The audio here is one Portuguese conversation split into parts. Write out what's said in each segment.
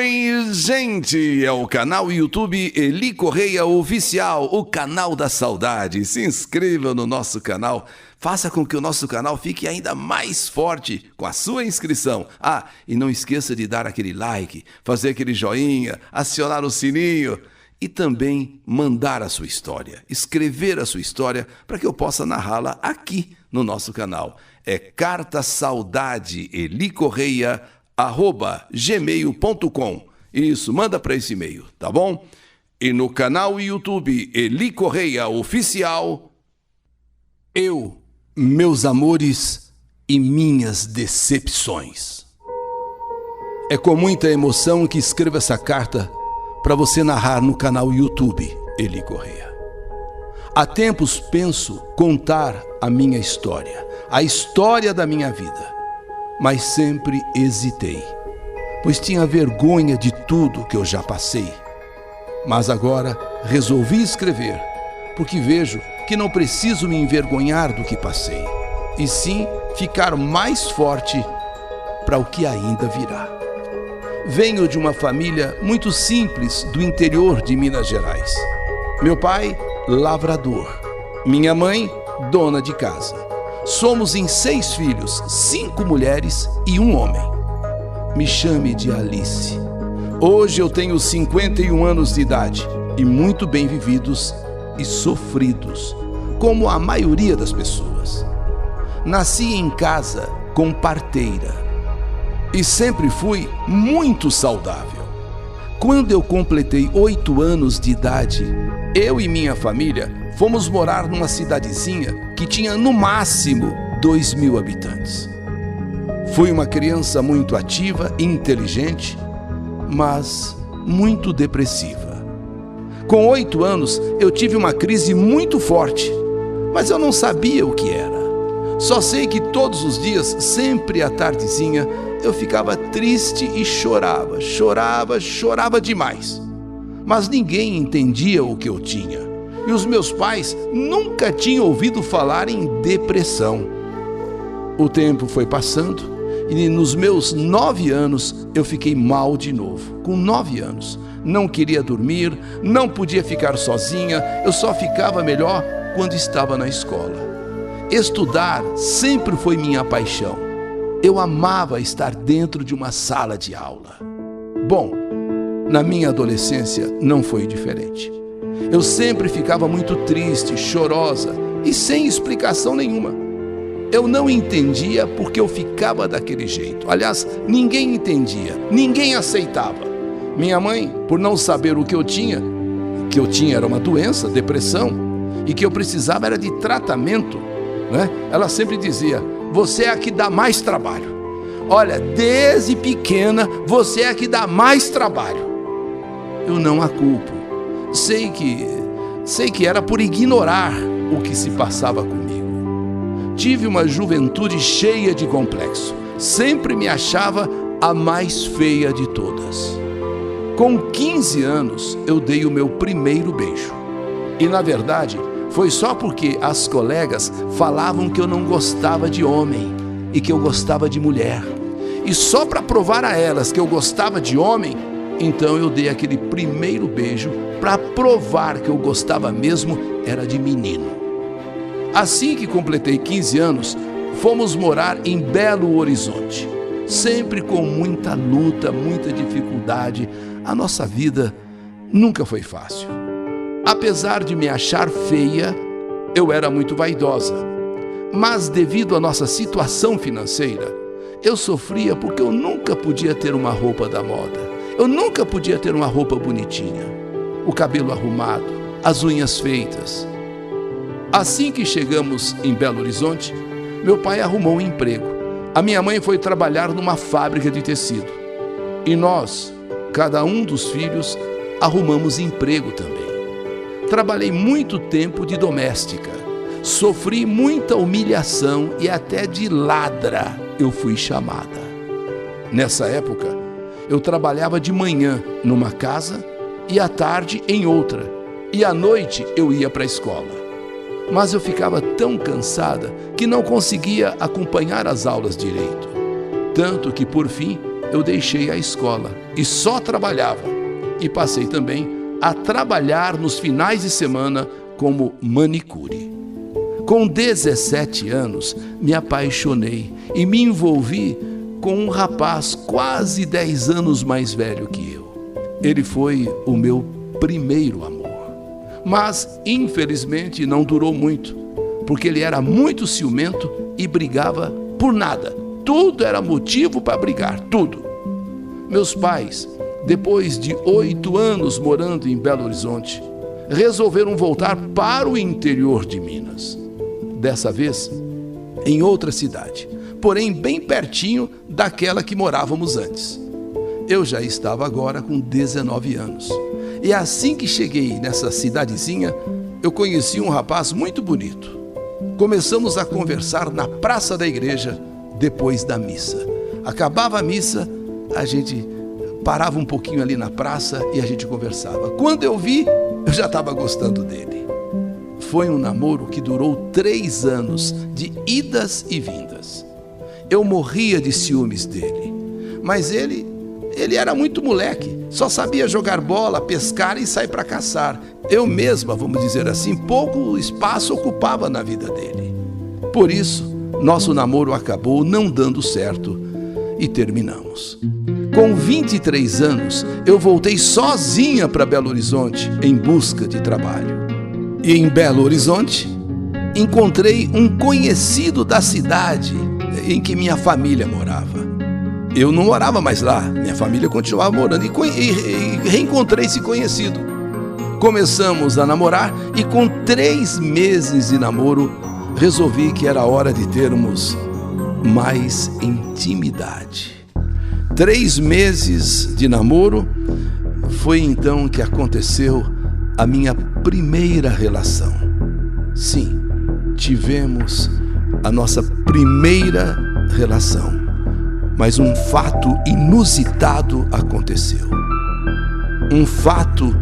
Oi, gente! É o canal YouTube Eli Correia Oficial, o canal da saudade. Se inscreva no nosso canal, faça com que o nosso canal fique ainda mais forte com a sua inscrição. Ah, e não esqueça de dar aquele like, fazer aquele joinha, acionar o sininho e também mandar a sua história, escrever a sua história para que eu possa narrá-la aqui no nosso canal. É cartasaudadeelicorreia@gmail.com. Isso, manda para esse e-mail, tá bom? E no canal YouTube Eli Correia Oficial, eu, meus amores e minhas decepções. É com muita emoção que escrevo essa carta para você narrar no canal YouTube Eli Correia. Há tempos penso contar a minha história, a história da minha vida, mas sempre hesitei, pois tinha vergonha de tudo que eu já passei. Mas agora resolvi escrever, porque vejo que não preciso me envergonhar do que passei, e sim ficar mais forte para o que ainda virá. Venho de uma família muito simples do interior de Minas Gerais. Meu pai, lavrador. Minha mãe, dona de casa. Somos em 6 filhos, 5 mulheres e 1 homem. Me chame de Alice. Hoje eu tenho 51 anos de idade e muito bem vividos e sofridos, como a maioria das pessoas. Nasci em casa com parteira e sempre fui muito saudável. Quando eu completei 8 anos de idade, eu e minha família fomos morar numa cidadezinha que tinha no máximo 2.000 habitantes. Fui uma criança muito ativa e inteligente, mas muito depressiva. Com 8 anos, eu tive uma crise muito forte, mas eu não sabia o que era. Só sei que todos os dias, sempre à tardezinha, eu ficava triste e chorava demais. Mas ninguém entendia o que eu tinha. E os meus pais nunca tinham ouvido falar em depressão. O tempo foi passando e nos meus 9 anos eu fiquei mal de novo. Com 9 anos, não queria dormir, não podia ficar sozinha, eu só ficava melhor quando estava na escola. Estudar sempre foi minha paixão. Eu amava estar dentro de uma sala de aula. Bom, na minha adolescência não foi diferente. Eu sempre ficava muito triste, chorosa e sem explicação nenhuma. Eu não entendia porque eu ficava daquele jeito. Aliás, ninguém entendia, ninguém aceitava. Minha mãe, por não saber o que eu tinha era uma doença, depressão, e que eu precisava era de tratamento, né? Ela sempre dizia: você é a que dá mais trabalho. Olha, desde pequena, você é a que dá mais trabalho. Eu não a culpo. Sei que era por ignorar o que se passava comigo. Tive uma juventude cheia de complexo. Sempre me achava a mais feia de todas. Com 15 anos, eu dei o meu primeiro beijo. E, na verdade, foi só porque as colegas falavam que eu não gostava de homem e que eu gostava de mulher. E só para provar a elas que eu gostava de homem, então eu dei aquele primeiro beijo para provar que eu gostava mesmo era de menino. Assim que completei 15 anos, fomos morar em Belo Horizonte. Sempre com muita luta, muita dificuldade. A nossa vida nunca foi fácil. Apesar de me achar feia, eu era muito vaidosa. Mas devido à nossa situação financeira, eu sofria porque eu nunca podia ter uma roupa da moda. Eu nunca podia ter uma roupa bonitinha, o cabelo arrumado, as unhas feitas. Assim que chegamos em Belo Horizonte, meu pai arrumou um emprego. A minha mãe foi trabalhar numa fábrica de tecido. E nós, cada um dos filhos, arrumamos emprego também. Trabalhei muito tempo de doméstica. Sofri muita humilhação e até de ladra eu fui chamada. Nessa época, eu trabalhava de manhã numa casa e à tarde em outra. E à noite eu ia para a escola. Mas eu ficava tão cansada que não conseguia acompanhar as aulas direito. Tanto que, por fim, eu deixei a escola e só trabalhava. E passei também a trabalhar nos finais de semana como manicure. Com 17 anos, me apaixonei e me envolvi com um rapaz quase 10 anos mais velho que eu. Ele foi o meu primeiro amor. Mas, infelizmente, não durou muito, porque ele era muito ciumento e brigava por nada. Tudo era motivo para brigar, tudo. Meus pais, depois de 8 anos morando em Belo Horizonte, resolveram voltar para o interior de Minas. Dessa vez, em outra cidade, porém bem pertinho daquela que morávamos antes. Eu já estava agora com 19 anos. E assim que cheguei nessa cidadezinha, eu conheci um rapaz muito bonito. Começamos a conversar na praça da igreja depois da missa. Acabava a missa, a gente parava um pouquinho ali na praça e a gente conversava. Quando eu vi, eu já estava gostando dele. Foi um namoro que durou 3 anos, de idas e vindas. Eu morria de ciúmes dele, mas ele era muito moleque, só sabia jogar bola, pescar e sair para caçar. Eu mesma, vamos dizer assim, pouco espaço ocupava na vida dele. Por isso, nosso namoro acabou não dando certo e terminamos. Com 23 anos, eu voltei sozinha para Belo Horizonte em busca de trabalho. E em Belo Horizonte, encontrei um conhecido da cidade em que minha família morava. Eu não morava mais lá, minha família continuava morando e reencontrei esse conhecido. Começamos a namorar e com 3 meses de namoro, resolvi que era hora de termos mais intimidade. 3 meses de namoro, foi então que aconteceu a minha primeira relação. Sim, tivemos a nossa primeira relação. Mas um fato inusitado aconteceu. Um fato,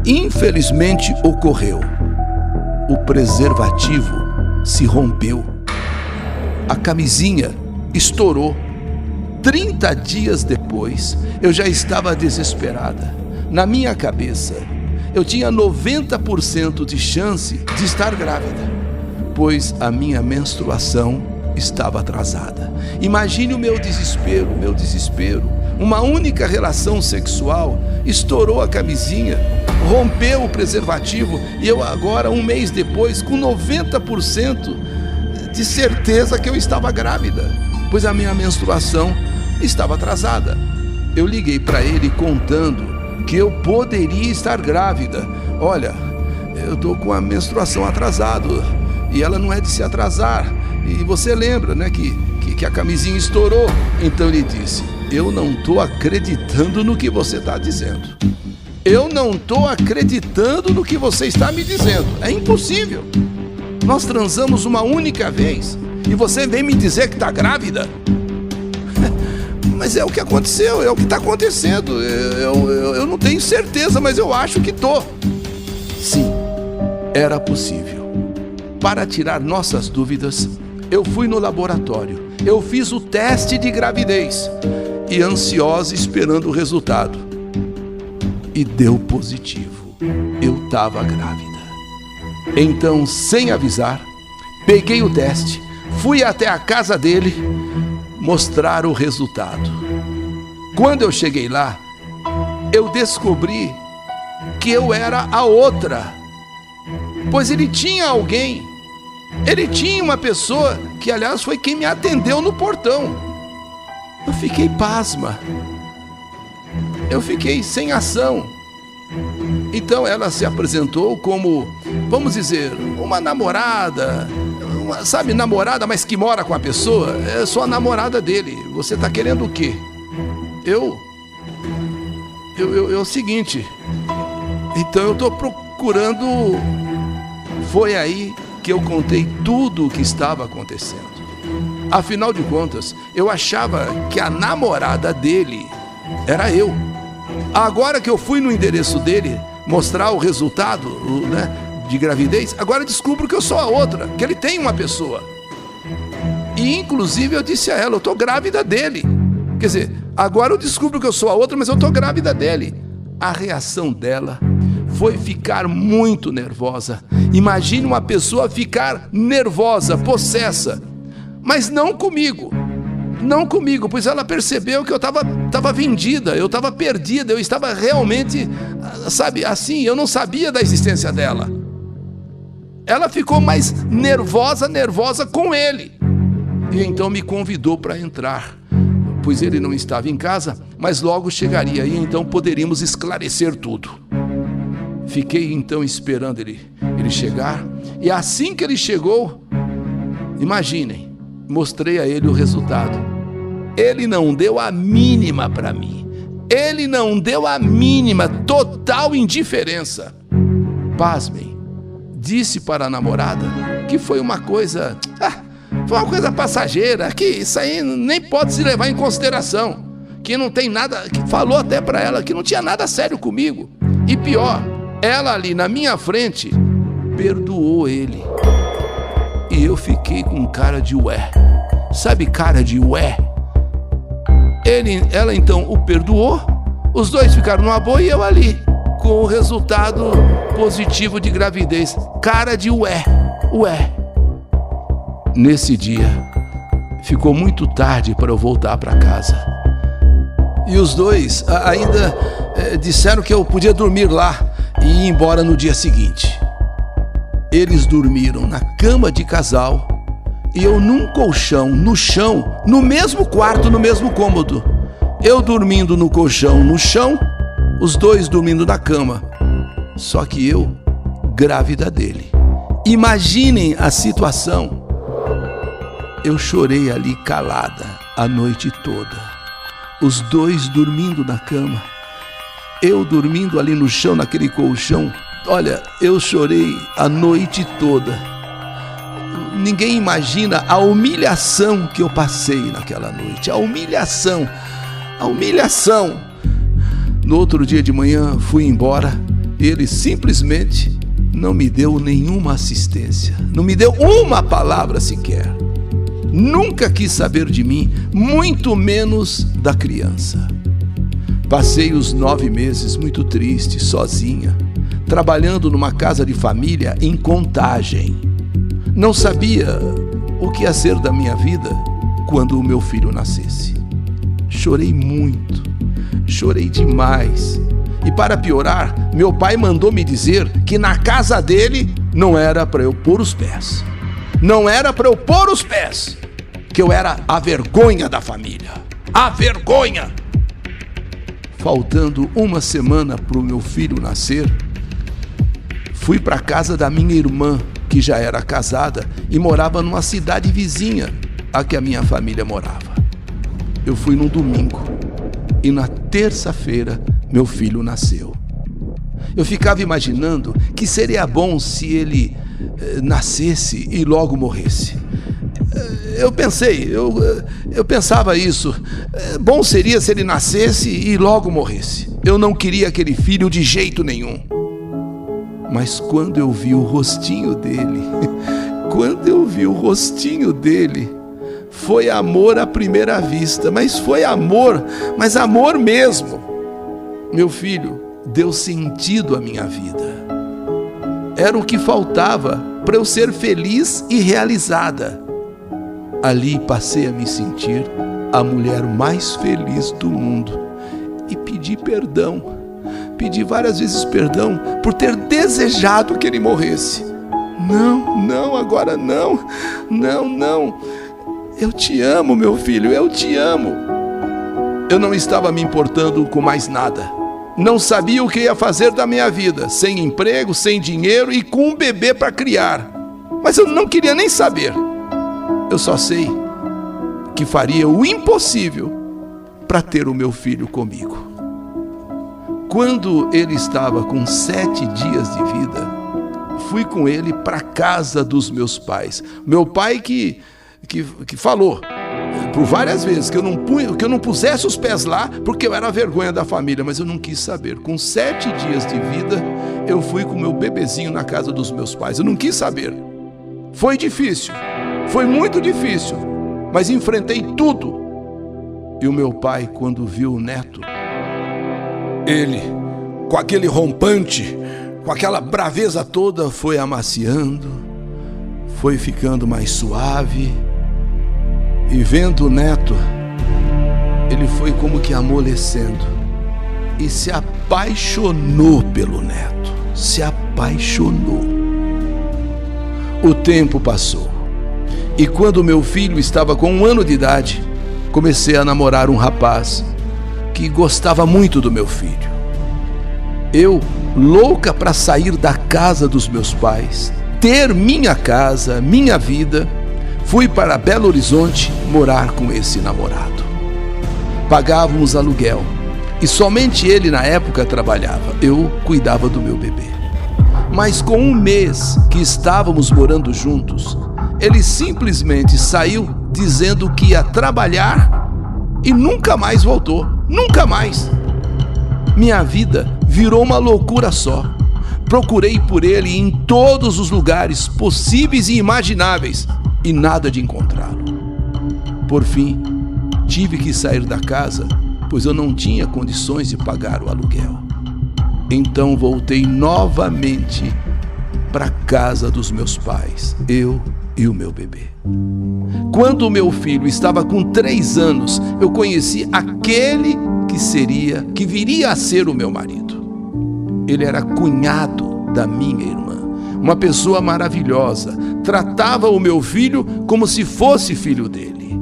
infelizmente, ocorreu. O preservativo se rompeu. A camisinha estourou. 30 dias depois, eu já estava desesperada. Na minha cabeça, eu tinha 90% de chance de estar grávida, pois a minha menstruação estava atrasada. Imagine o meu desespero. Uma única relação sexual, estourou a camisinha, rompeu o preservativo e eu agora, 1 mês depois, com 90% de certeza que eu estava grávida, pois a minha menstruação estava atrasada. Eu liguei para ele contando que eu poderia estar grávida. Olha, eu estou com a menstruação atrasada e ela não é de se atrasar. E você lembra, né, que a camisinha estourou. Então ele disse: eu não estou acreditando no que você está dizendo. Eu não estou acreditando no que você está me dizendo. É impossível. Nós transamos uma única vez e você vem me dizer que está grávida? Mas é o que aconteceu, é o que está acontecendo. Eu não tenho certeza, mas eu acho que estou. Sim, era possível. Para tirar nossas dúvidas, eu fui no laboratório, eu fiz o teste de gravidez e ansiosa esperando o resultado. E deu positivo, eu estava grávida. Então, sem avisar, peguei o teste, fui até a casa dele mostrar o resultado. Quando eu cheguei lá, eu descobri que eu era a outra, pois ele tinha alguém. Ele tinha uma pessoa que, aliás, foi quem me atendeu no portão. Eu fiquei pasma. Eu fiquei sem ação. Então ela se apresentou como, vamos dizer, uma namorada, sabe, namorada, mas que mora com a pessoa. Eu sou a namorada dele. Você está querendo o quê? É o seguinte. Então eu estou procurando. Foi aí que eu contei tudo o que estava acontecendo. Afinal de contas, eu achava que a namorada dele era eu. Agora que eu fui no endereço dele mostrar o resultado, né, de gravidez, agora descubro que eu sou a outra, que ele tem uma pessoa. E inclusive eu disse a ela: eu estou grávida dele. Quer dizer, agora eu descubro que eu sou a outra, mas eu estou grávida dele. A reação dela foi ficar muito nervosa. Imagine uma pessoa ficar nervosa, possessa, mas não comigo. Não comigo, pois ela percebeu que eu estava vendida, eu estava perdida, eu estava realmente, sabe, assim, eu não sabia da existência dela. Ela ficou mais nervosa com ele. E então me convidou para entrar, pois ele não estava em casa, mas logo chegaria e então poderíamos esclarecer tudo. Fiquei então esperando ele chegar, e assim que ele chegou, imaginem, mostrei a ele o resultado. Ele não deu a mínima para mim. Ele não deu a mínima, total indiferença. Pasmem, disse para a namorada que foi uma coisa passageira, que isso aí nem pode se levar em consideração, que não tem nada, que falou até para ela que não tinha nada sério comigo. E pior, ela ali na minha frente perdoou ele. E eu fiquei com cara de ué. Sabe, cara de ué? Ela então o perdoou, os dois ficaram numa boa e eu ali, com o resultado positivo de gravidez. Cara de ué. Nesse dia, ficou muito tarde para eu voltar para casa. E os dois ainda disseram que eu podia dormir lá e ir embora no dia seguinte. Eles dormiram na cama de casal e eu num colchão, no chão, no mesmo quarto, no mesmo cômodo. Eu dormindo no colchão, no chão, os dois dormindo na cama. Só que eu, grávida dele. Imaginem a situação. Eu chorei ali calada a noite toda. Os dois dormindo na cama. Eu dormindo ali no chão, naquele colchão. Olha, eu chorei a noite toda. Ninguém imagina a humilhação que eu passei naquela noite. A humilhação. No outro dia de manhã fui embora. Ele simplesmente não me deu nenhuma assistência. Não me deu uma palavra sequer. Nunca quis saber de mim, muito menos da criança. Passei os 9 meses muito triste, sozinha, trabalhando numa casa de família em Contagem. Não sabia o que ia ser da minha vida quando o meu filho nascesse. Chorei muito, chorei demais. E para piorar, meu pai mandou me dizer que na casa dele não era para eu pôr os pés. Não era para eu pôr os pés, que eu era a vergonha da família. A vergonha! Faltando uma semana para o meu filho nascer, fui para a casa da minha irmã, que já era casada e morava numa cidade vizinha a que a minha família morava. Eu fui num domingo e na terça-feira meu filho nasceu. Eu ficava imaginando que seria bom se ele nascesse e logo morresse. Eu pensava isso. Bom seria se ele nascesse e logo morresse. Eu não queria aquele filho de jeito nenhum. Mas quando eu vi o rostinho dele, foi amor à primeira vista, mas foi amor, mas amor mesmo. Meu filho deu sentido à minha vida. Era o que faltava para eu ser feliz e realizada. Ali passei a me sentir a mulher mais feliz do mundo e pedi perdão. Pedi várias vezes perdão por ter desejado que ele morresse. Não, agora não. Eu te amo, meu filho, eu te amo. Eu não estava me importando com mais nada. Não sabia o que ia fazer da minha vida, sem emprego, sem dinheiro e com um bebê para criar. Mas eu não queria nem saber. Eu só sei que faria o impossível para ter o meu filho comigo. Quando ele estava com 7 dias de vida, fui com ele para a casa dos meus pais. Meu pai que falou por várias vezes que eu não pusesse os pés lá porque eu era a vergonha da família, mas eu não quis saber. Com 7 dias de vida, eu fui com meu bebezinho na casa dos meus pais. Eu não quis saber. Foi difícil, foi muito difícil, mas enfrentei tudo E o meu pai, quando viu o neto, ele, com aquele rompante, com aquela braveza toda, foi amaciando, foi ficando mais suave. E vendo o neto, ele foi como que amolecendo e se apaixonou pelo neto, se apaixonou. O tempo passou e quando meu filho estava com 1 ano de idade, comecei a namorar um rapaz que gostava muito do meu filho. Eu, louca para sair da casa dos meus pais, ter minha casa, minha vida, fui para Belo Horizonte morar com esse namorado. Pagávamos aluguel e somente ele na época trabalhava. Eu cuidava do meu bebê. Mas com 1 mês que estávamos morando juntos, ele simplesmente saiu dizendo que ia trabalhar e nunca mais voltou. Nunca mais. Minha vida virou uma loucura só. Procurei por ele em todos os lugares possíveis e imagináveis e nada de encontrá-lo. Por fim, tive que sair da casa, pois eu não tinha condições de pagar o aluguel. Então voltei novamente para a casa dos meus pais, eu e o meu bebê. Quando o meu filho estava com 3 anos, eu conheci aquele que viria a ser o meu marido. Ele era cunhado da minha irmã, uma pessoa maravilhosa, tratava o meu filho como se fosse filho dele.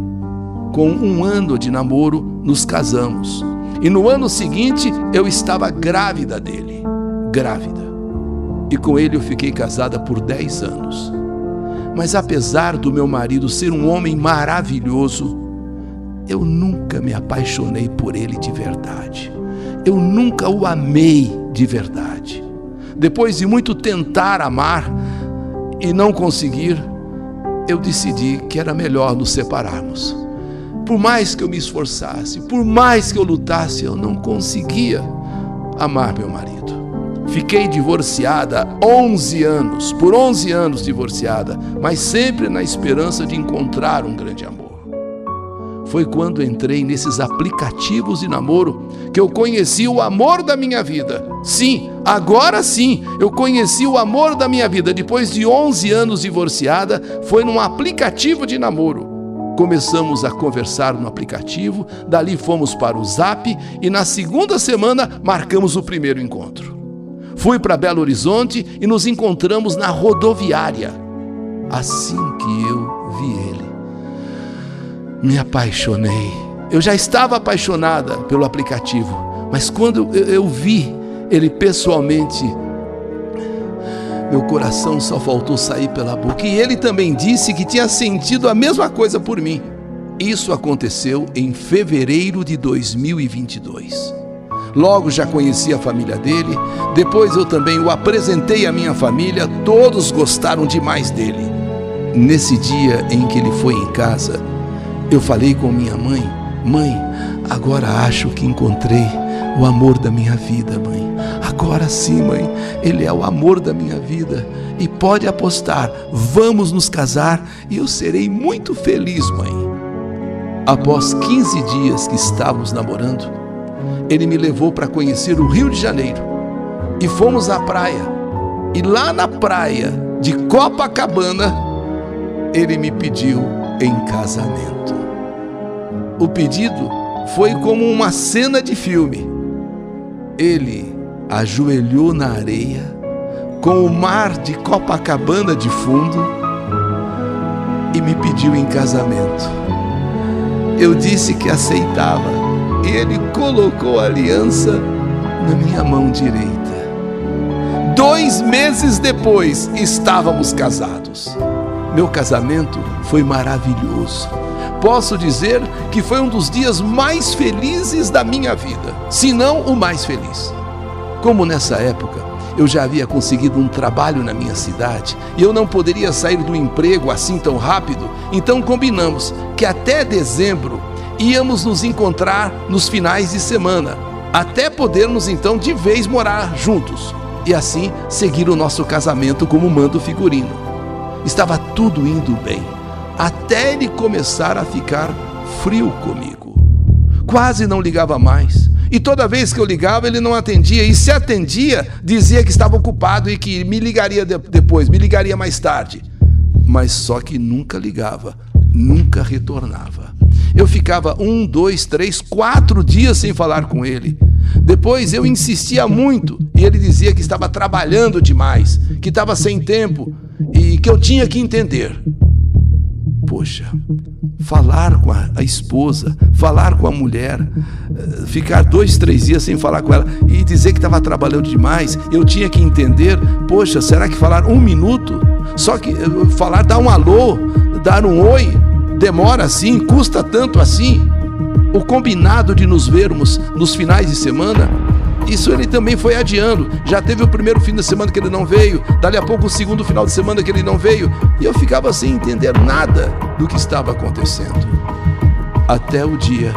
Com 1 ano de namoro, nos casamos. E no ano seguinte, eu estava grávida dele. Grávida. E com ele eu fiquei casada por 10 anos. Mas apesar do meu marido ser um homem maravilhoso, eu nunca me apaixonei por ele de verdade. Eu nunca o amei de verdade. Depois de muito tentar amar e não conseguir, eu decidi que era melhor nos separarmos. Por mais que eu me esforçasse, por mais que eu lutasse, eu não conseguia amar meu marido. Fiquei divorciada 11 anos, por 11 anos divorciada, mas sempre na esperança de encontrar um grande amor. Foi quando entrei nesses aplicativos de namoro que eu conheci o amor da minha vida. Sim, agora sim, eu conheci o amor da minha vida. Depois de 11 anos divorciada, foi num aplicativo de namoro. Começamos a conversar no aplicativo, dali fomos para o Zap e na segunda semana marcamos o primeiro encontro. Fui para Belo Horizonte e nos encontramos na rodoviária. Assim que eu vi ele, me apaixonei. Eu já estava apaixonada pelo aplicativo, mas quando eu vi ele pessoalmente, meu coração só faltou sair pela boca. E ele também disse que tinha sentido a mesma coisa por mim. Isso aconteceu em fevereiro de 2022. Logo já conheci a família dele. Depois eu também o apresentei à minha família. Todos gostaram demais dele. Nesse dia em que ele foi em casa, eu falei com minha mãe: mãe, agora acho que encontrei o amor da minha vida, mãe. Agora sim, mãe, ele é o amor da minha vida. E pode apostar, vamos nos casar e eu serei muito feliz, mãe. Após 15 dias que estávamos namorando, ele me levou para conhecer o Rio de Janeiro. E fomos à praia. E lá na praia de Copacabana, ele me pediu em casamento. O pedido foi como uma cena de filme. Ele ajoelhou na areia, com o mar de Copacabana de fundo, e me pediu em casamento. Eu disse que aceitava, e ele colocou a aliança na minha mão direita. 2 meses depois, estávamos casados. Meu casamento foi maravilhoso. Posso dizer que foi um dos dias mais felizes da minha vida, se não o mais feliz. Como nessa época eu já havia conseguido um trabalho na minha cidade e eu não poderia sair do emprego assim tão rápido, então combinamos que até dezembro íamos nos encontrar nos finais de semana, até podermos então de vez morar juntos e assim seguir o nosso casamento como manda o figurino. Estava tudo indo bem, até ele começar a ficar frio comigo. quase não ligava mais. E toda vez que eu ligava, ele não atendia. E se atendia, dizia que estava ocupado e que me ligaria depois, me ligaria mais tarde. Mas só que nunca ligava, nunca retornava. Eu ficava 1, 2, 3, 4 dias sem falar com ele. Depois eu insistia muito e ele dizia que estava trabalhando demais, que estava sem tempo e que eu tinha que entender. Poxa, falar com a esposa, falar com a mulher, ficar 2, 3 dias sem falar com ela e dizer que estava trabalhando demais, eu tinha que entender. Poxa, será que falar 1 minuto? Só que falar, dar um alô, dar um oi, demora assim, custa tanto assim. O combinado de nos vermos nos finais de semana, isso ele também foi adiando. Já teve o primeiro fim de semana que ele não veio, dali a pouco o segundo final de semana que ele não veio, e eu ficava sem entender nada do que estava acontecendo. Até o dia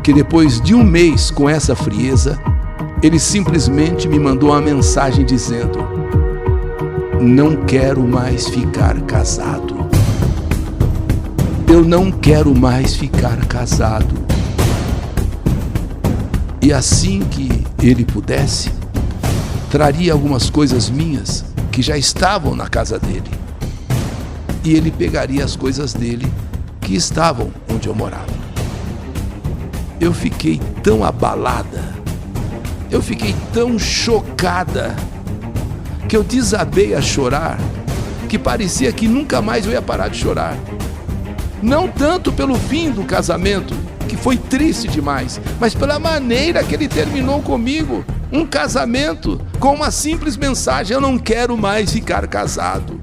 que, depois de 1 mês com essa frieza, ele simplesmente me mandou uma mensagem dizendo: não quero mais ficar casado. Eu não quero mais ficar casado. E assim que ele pudesse, traria algumas coisas minhas que já estavam na casa dele. E ele pegaria as coisas dele que estavam onde eu morava. Eu fiquei tão abalada, eu fiquei tão chocada, que eu desabei a chorar, que parecia que nunca mais eu ia parar de chorar. Não tanto pelo fim do casamento, que foi triste demais, mas pela maneira que ele terminou comigo. Um casamento com uma simples mensagem: eu não quero mais ficar casado.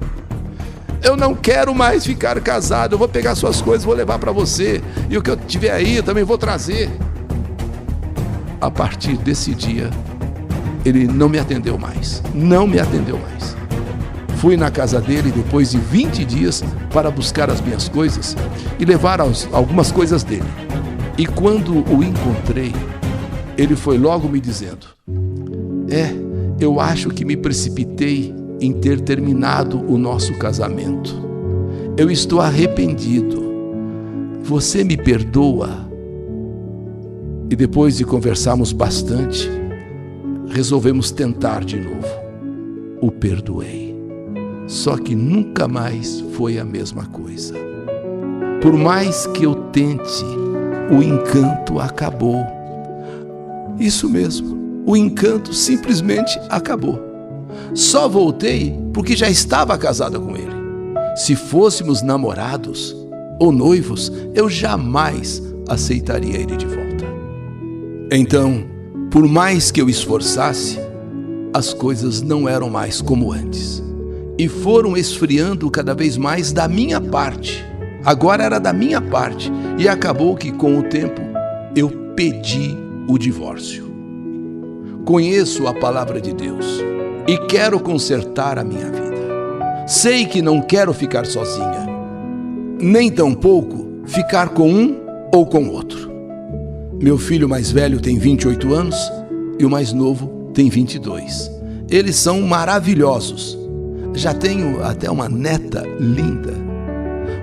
Eu não quero mais ficar casado. Eu vou pegar suas coisas, vou levar para você. E o que eu tiver aí, eu também vou trazer. A partir desse dia, ele não me atendeu mais. Não me atendeu mais. Fui na casa dele depois de 20 dias para buscar as minhas coisas e levar algumas coisas dele. E quando o encontrei, ele foi logo me dizendo: eu acho que me precipitei em ter terminado o nosso casamento. Eu estou arrependido. Você me perdoa? E depois de conversarmos bastante, resolvemos tentar de novo. O perdoei. Só que nunca mais foi a mesma coisa. Por mais que eu tente, o encanto acabou. Isso mesmo, o encanto simplesmente acabou. Só voltei porque já estava casada com ele. Se fôssemos namorados ou noivos, eu jamais aceitaria ele de volta. Então, por mais que eu esforçasse, as coisas não eram mais como antes. E foram esfriando cada vez mais da minha parte. Agora era da minha parte. E acabou que, com o tempo, eu pedi o divórcio. Conheço a palavra de Deus e quero consertar a minha vida. Sei que não quero ficar sozinha, nem tampouco ficar com um ou com outro. Meu filho mais velho tem 28 anos e o mais novo tem 22. Eles são maravilhosos. Já tenho até uma neta linda.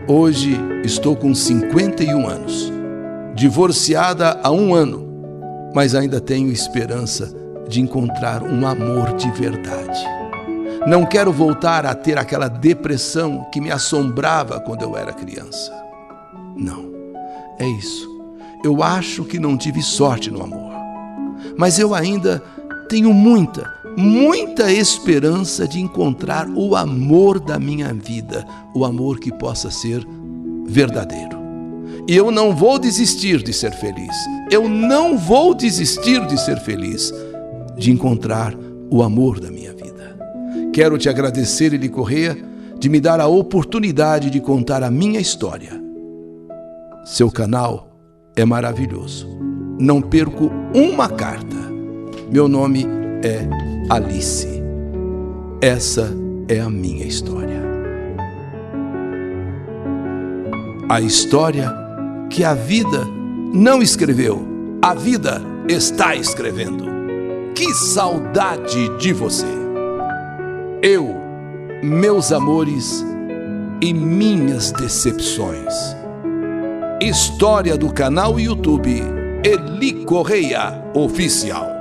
Hoje estou com 51 anos, divorciada há 1 ano, mas ainda tenho esperança de encontrar um amor de verdade. Não quero voltar a ter aquela depressão que me assombrava quando eu era criança. Não, é isso. Eu acho que não tive sorte no amor, mas eu ainda tenho muita esperança de encontrar o amor da minha vida, o amor que possa ser verdadeiro. E eu não vou desistir de ser feliz. Eu não vou desistir de ser feliz, de encontrar o amor da minha vida. Quero te agradecer, Eli Correia, de me dar a oportunidade de contar a minha história. Seu canal é maravilhoso. Não perco uma carta. Meu nome é Alice. Essa é a minha história. A história que a vida não escreveu, a vida está escrevendo. Que saudade de você! Eu, meus amores e minhas decepções. História do canal YouTube Eli Correia Oficial.